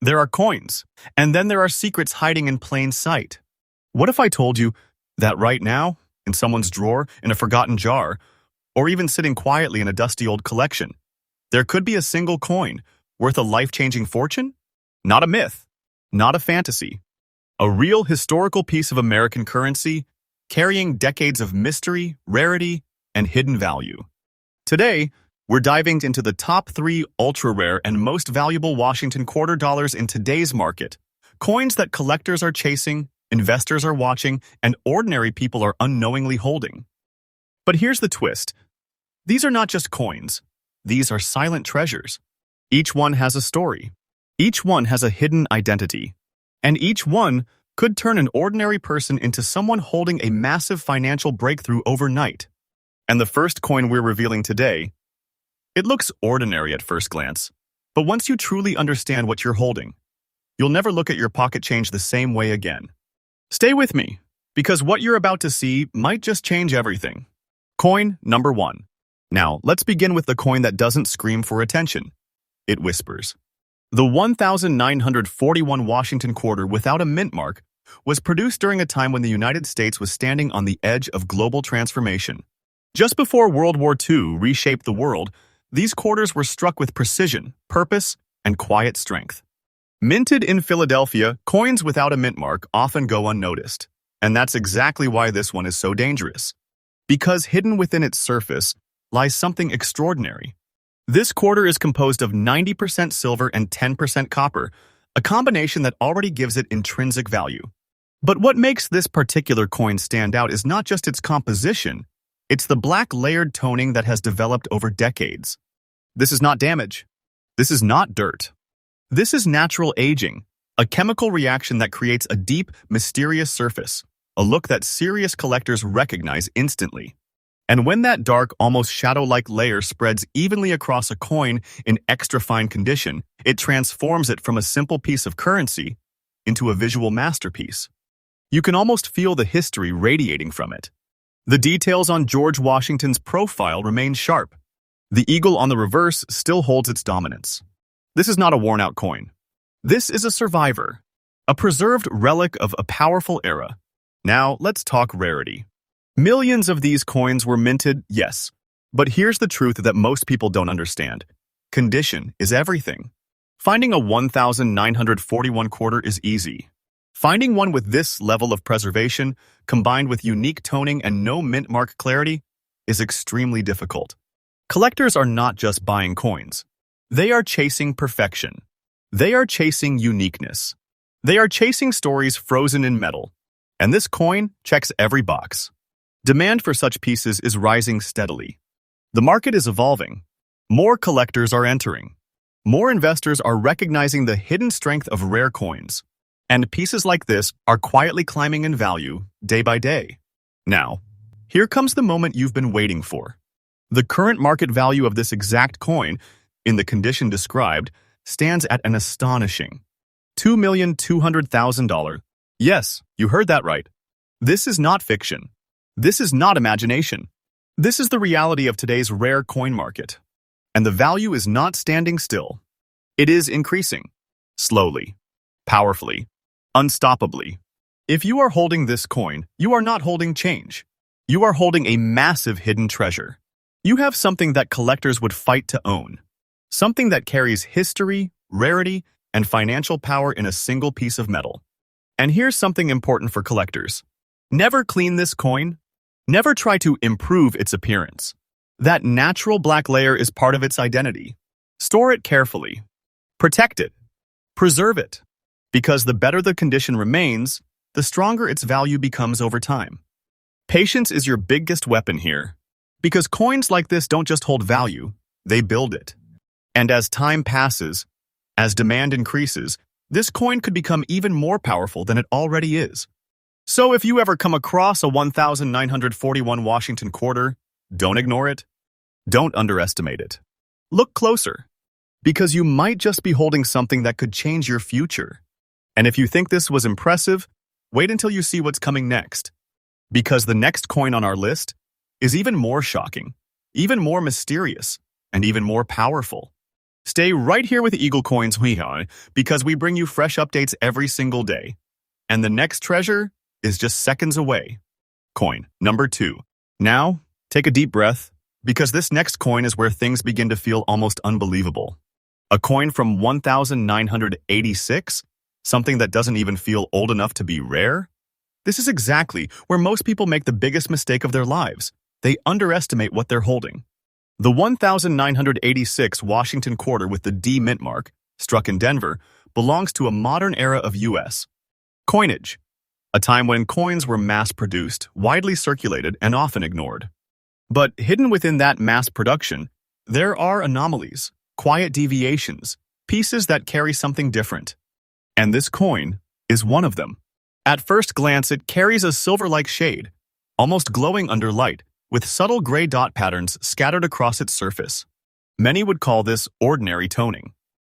There are coins, and then there are secrets hiding in plain sight. What if I told you that right now, in someone's drawer, in a forgotten jar, or even sitting quietly in a dusty old collection, there could be a single coin worth a life-changing fortune? Not a myth, not a fantasy. A real historical piece of American currency carrying decades of mystery, rarity, and hidden value. Today, we're diving into the top 3 ultra-rare and most valuable Washington quarter dollars in today's market. Coins that collectors are chasing, investors are watching, and ordinary people are unknowingly holding. But here's the twist. These are not just coins. These are silent treasures. Each one has a story. Each one has a hidden identity. And each one could turn an ordinary person into someone holding a massive financial breakthrough overnight. And the first coin we're revealing today, it looks ordinary at first glance, but once you truly understand what you're holding, you'll never look at your pocket change the same way again. Stay with me, because what you're about to see might just change everything. Coin number 1. Now, let's begin with the coin that doesn't scream for attention. It whispers. The 1941 Washington quarter without a mint mark was produced during a time when the United States was standing on the edge of global transformation. Just before World War II reshaped the world, these quarters were struck with precision, purpose, and quiet strength. Minted in Philadelphia, coins without a mint mark often go unnoticed. And that's exactly why this one is so dangerous. Because hidden within its surface lies something extraordinary. This quarter is composed of 90% silver and 10% copper, a combination that already gives it intrinsic value. But what makes this particular coin stand out is not just its composition, it's the black layered toning that has developed over decades. This is not damage. This is not dirt. This is natural aging, a chemical reaction that creates a deep, mysterious surface, a look that serious collectors recognize instantly. And when that dark, almost shadow-like layer spreads evenly across a coin in extra fine condition, it transforms it from a simple piece of currency into a visual masterpiece. You can almost feel the history radiating from it. The details on George Washington's profile remain sharp. The eagle on the reverse still holds its dominance. This is not a worn-out coin. This is a survivor, a preserved relic of a powerful era. Now, let's talk rarity. Millions of these coins were minted, yes, but here's the truth that most people don't understand. Condition is everything. Finding a 1941 quarter is easy. Finding one with this level of preservation, combined with unique toning and no mint mark clarity, is extremely difficult. Collectors are not just buying coins. They are chasing perfection. They are chasing uniqueness. They are chasing stories frozen in metal. And this coin checks every box. Demand for such pieces is rising steadily. The market is evolving. More collectors are entering. More investors are recognizing the hidden strength of rare coins. And pieces like this are quietly climbing in value day by day. Now, here comes the moment you've been waiting for. The current market value of this exact coin, in the condition described, stands at an astonishing $2,200,000. Yes, you heard that right. This is not fiction. This is not imagination. This is the reality of today's rare coin market. And the value is not standing still. It is increasing. Slowly. Powerfully. Unstoppably. If you are holding this coin, you are not holding change. You are holding a massive hidden treasure. You have something that collectors would fight to own. Something that carries history, rarity, and financial power in a single piece of metal. And here's something important for collectors. Never clean this coin. Never try to improve its appearance. That natural black layer is part of its identity. Store it carefully. Protect it. Preserve it. Because the better the condition remains, the stronger its value becomes over time. Patience is your biggest weapon here. Because coins like this don't just hold value, they build it. And as time passes, as demand increases, this coin could become even more powerful than it already is. So if you ever come across a 1941 Washington quarter, don't ignore it. Don't underestimate it. Look closer, because you might just be holding something that could change your future. And if you think this was impressive, wait until you see what's coming next. Because the next coin on our list is even more shocking, even more mysterious, and even more powerful. Stay right here with Eagle Coins because we bring you fresh updates every single day. And the next treasure is just seconds away. Coin number 2. Now, take a deep breath, because this next coin is where things begin to feel almost unbelievable. A coin from 1986? Something that doesn't even feel old enough to be rare? This is exactly where most people make the biggest mistake of their lives. They underestimate what they're holding. The 1986 Washington quarter with the D mint mark, struck in Denver, belongs to a modern era of U.S. coinage, a time when coins were mass-produced, widely circulated, and often ignored. But hidden within that mass production, there are anomalies, quiet deviations, pieces that carry something different. And this coin is one of them. At first glance, it carries a silver-like shade, almost glowing under light, with subtle gray dot patterns scattered across its surface. Many would call this ordinary toning.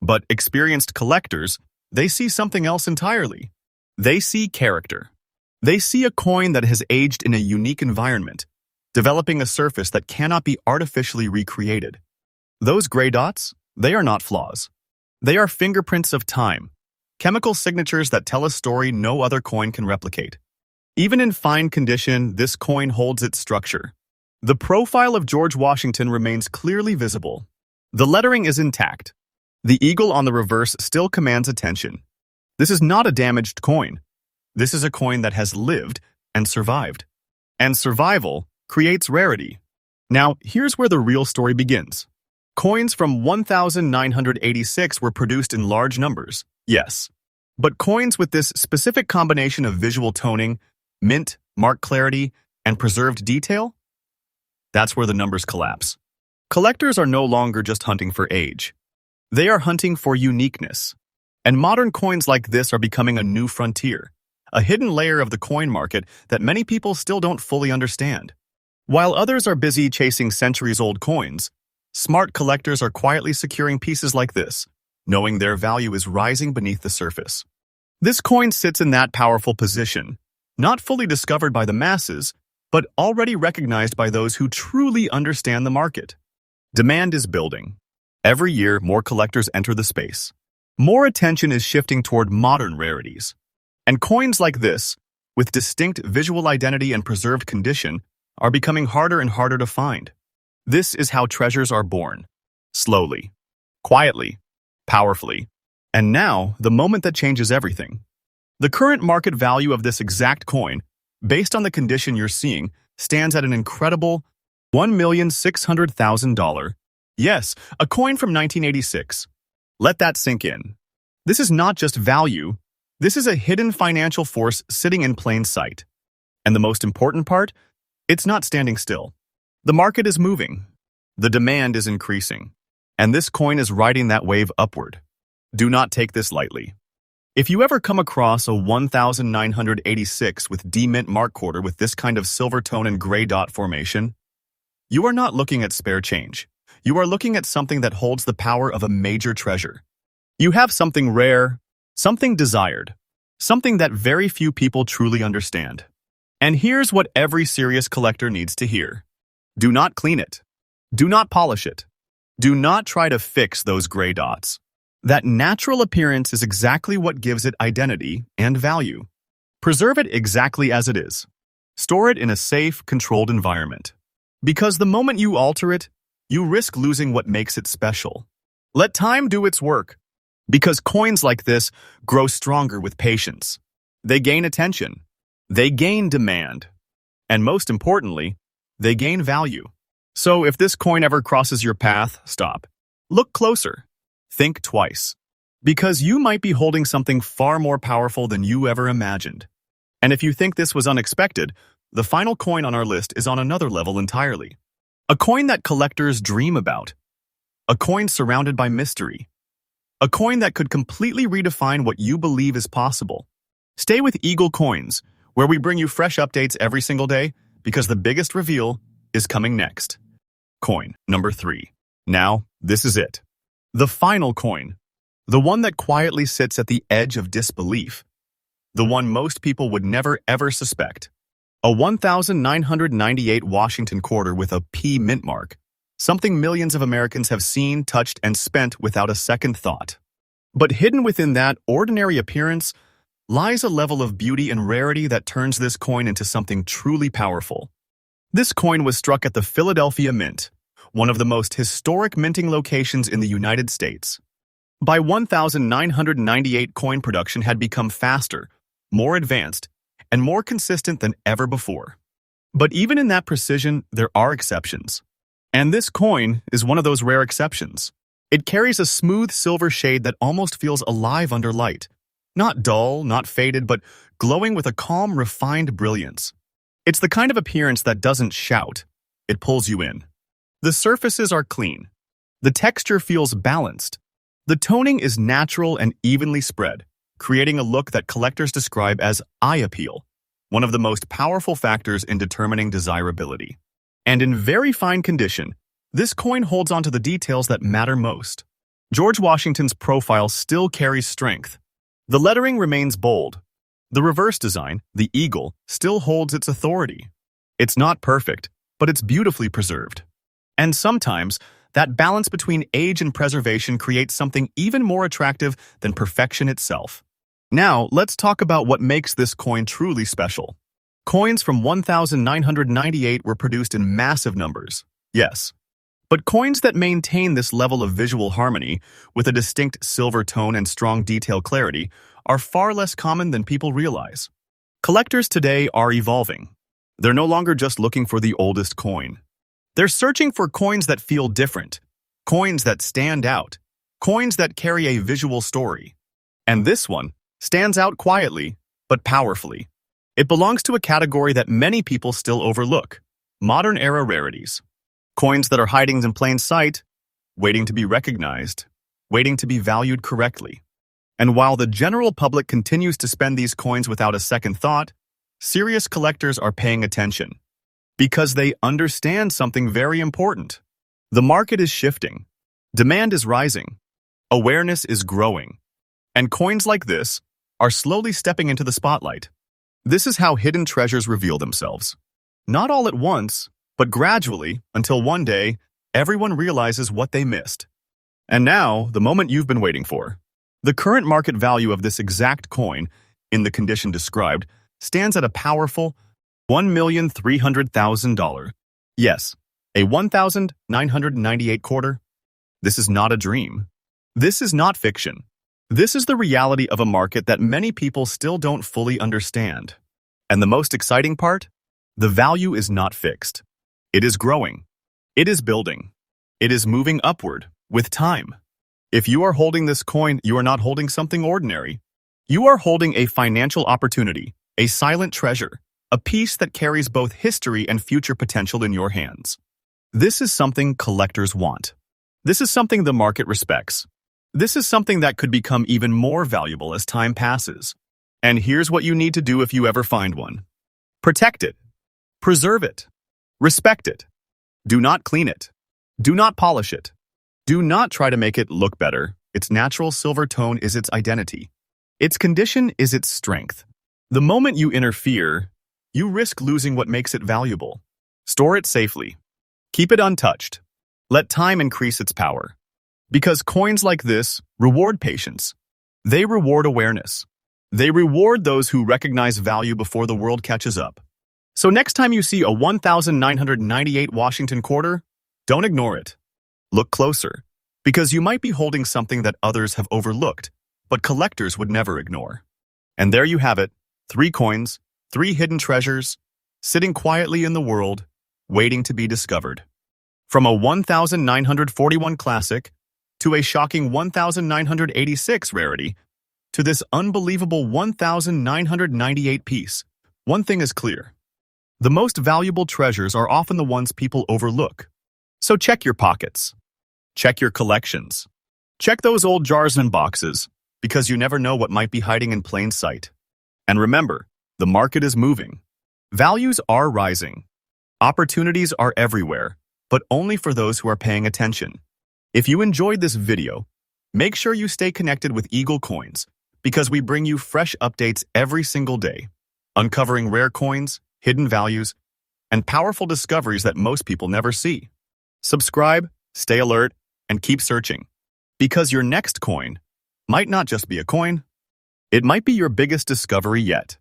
But experienced collectors, they see something else entirely. They see character. They see a coin that has aged in a unique environment, developing a surface that cannot be artificially recreated. Those gray dots, they are not flaws. They are fingerprints of time, chemical signatures that tell a story no other coin can replicate. Even in fine condition, this coin holds its structure. The profile of George Washington remains clearly visible. The lettering is intact. The eagle on the reverse still commands attention. This is not a damaged coin. This is a coin that has lived and survived. And survival creates rarity. Now, here's where the real story begins. Coins from 1986 were produced in large numbers, yes. But coins with this specific combination of visual toning, mint, mark clarity, and preserved detail? That's where the numbers collapse. Collectors are no longer just hunting for age. They are hunting for uniqueness. And modern coins like this are becoming a new frontier, a hidden layer of the coin market that many people still don't fully understand. While others are busy chasing centuries-old coins, smart collectors are quietly securing pieces like this, knowing their value is rising beneath the surface. This coin sits in that powerful position, not fully discovered by the masses, but already recognized by those who truly understand the market. Demand is building. Every year, more collectors enter the space. More attention is shifting toward modern rarities. And coins like this, with distinct visual identity and preserved condition, are becoming harder and harder to find. This is how treasures are born. Slowly, quietly, powerfully. And now, the moment that changes everything. The current market value of this exact coin, based on the condition you're seeing, stands at an incredible $1,600,000. Yes, a coin from 1986. Let that sink in. This is not just value. This is a hidden financial force sitting in plain sight. And the most important part? It's not standing still. The market is moving. The demand is increasing. And this coin is riding that wave upward. Do not take this lightly. If you ever come across a 1986 with D mint mark quarter with this kind of silver tone and gray dot formation, you are not looking at spare change. You are looking at something that holds the power of a major treasure. You have something rare, something desired, something that very few people truly understand. And here's what every serious collector needs to hear. Do not clean it. Do not polish it. Do not try to fix those gray dots. That natural appearance is exactly what gives it identity and value. Preserve it exactly as it is. Store it in a safe, controlled environment. Because the moment you alter it, you risk losing what makes it special. Let time do its work. Because coins like this grow stronger with patience. They gain attention. They gain demand. And most importantly, they gain value. So if this coin ever crosses your path, stop. Look closer. Think twice. Because you might be holding something far more powerful than you ever imagined. And if you think this was unexpected, the final coin on our list is on another level entirely. A coin that collectors dream about. A coin surrounded by mystery. A coin that could completely redefine what you believe is possible. Stay with Eagle Coins, where we bring you fresh updates every single day, because the biggest reveal is coming next. Coin number 3. Now, this is it. The final coin. The one that quietly sits at the edge of disbelief. The one most people would never ever suspect. A 1998 Washington quarter with a P mint mark, something millions of Americans have seen, touched, and spent without a second thought. But hidden within that ordinary appearance lies a level of beauty and rarity that turns this coin into something truly powerful. This coin was struck at the Philadelphia Mint, one of the most historic minting locations in the United States. By 1998, coin production had become faster, more advanced, and more consistent than ever before. But even in that precision, there are exceptions. And this coin is one of those rare exceptions. It carries a smooth silver shade that almost feels alive under light. Not dull, not faded, but glowing with a calm, refined brilliance. It's the kind of appearance that doesn't shout. It pulls you in. The surfaces are clean. The texture feels balanced. The toning is natural and evenly spread, creating a look that collectors describe as eye appeal, one of the most powerful factors in determining desirability. And in very fine condition, this coin holds on to the details that matter most. George Washington's profile still carries strength. The lettering remains bold. The reverse design, the eagle, still holds its authority. It's not perfect, but it's beautifully preserved. And sometimes, that balance between age and preservation creates something even more attractive than perfection itself. Now, let's talk about what makes this coin truly special. Coins from 1998 were produced in massive numbers, yes. But coins that maintain this level of visual harmony, with a distinct silver tone and strong detail clarity, are far less common than people realize. Collectors today are evolving. They're no longer just looking for the oldest coin. They're searching for coins that feel different, coins that stand out, coins that carry a visual story. And this one stands out quietly, but powerfully. It belongs to a category that many people still overlook: modern-era rarities. Coins that are hiding in plain sight, waiting to be recognized, waiting to be valued correctly. And while the general public continues to spend these coins without a second thought, serious collectors are paying attention. Because they understand something very important. The market is shifting. Demand is rising. Awareness is growing. And coins like this are slowly stepping into the spotlight. This is how hidden treasures reveal themselves. Not all at once, but gradually, until one day, everyone realizes what they missed. And now, the moment you've been waiting for. The current market value of this exact coin, in the condition described, stands at a powerful $1,300,000. Yes, a 1,998 quarter. This is not a dream. This is not fiction. This is the reality of a market that many people still don't fully understand. And the most exciting part? The value is not fixed. It is growing. It is building. It is moving upward, with time. If you are holding this coin, you are not holding something ordinary. You are holding a financial opportunity, a silent treasure, a piece that carries both history and future potential in your hands. This is something collectors want. This is something the market respects. This is something that could become even more valuable as time passes. And here's what you need to do if you ever find one. Protect it. Preserve it. Respect it. Do not clean it. Do not polish it. Do not try to make it look better. Its natural silver tone is its identity. Its condition is its strength. The moment you interfere, you risk losing what makes it valuable. Store it safely. Keep it untouched. Let time increase its power. Because coins like this reward patience. They reward awareness. They reward those who recognize value before the world catches up. So next time you see a 1998 Washington quarter, don't ignore it. Look closer, because you might be holding something that others have overlooked, but collectors would never ignore. And there you have it, 3 coins, 3 hidden treasures, sitting quietly in the world, waiting to be discovered. From a 1941 classic, to a shocking 1986 rarity, to this unbelievable 1998 piece, one thing is clear. The most valuable treasures are often the ones people overlook. So check your pockets. Check your collections. Check those old jars and boxes, because you never know what might be hiding in plain sight. And remember, the market is moving. Values are rising. Opportunities are everywhere, but only for those who are paying attention. If you enjoyed this video, make sure you stay connected with Eagle Coins, because we bring you fresh updates every single day, uncovering rare coins, hidden values, and powerful discoveries that most people never see. Subscribe, stay alert, and keep searching. Because your next coin might not just be a coin, it might be your biggest discovery yet.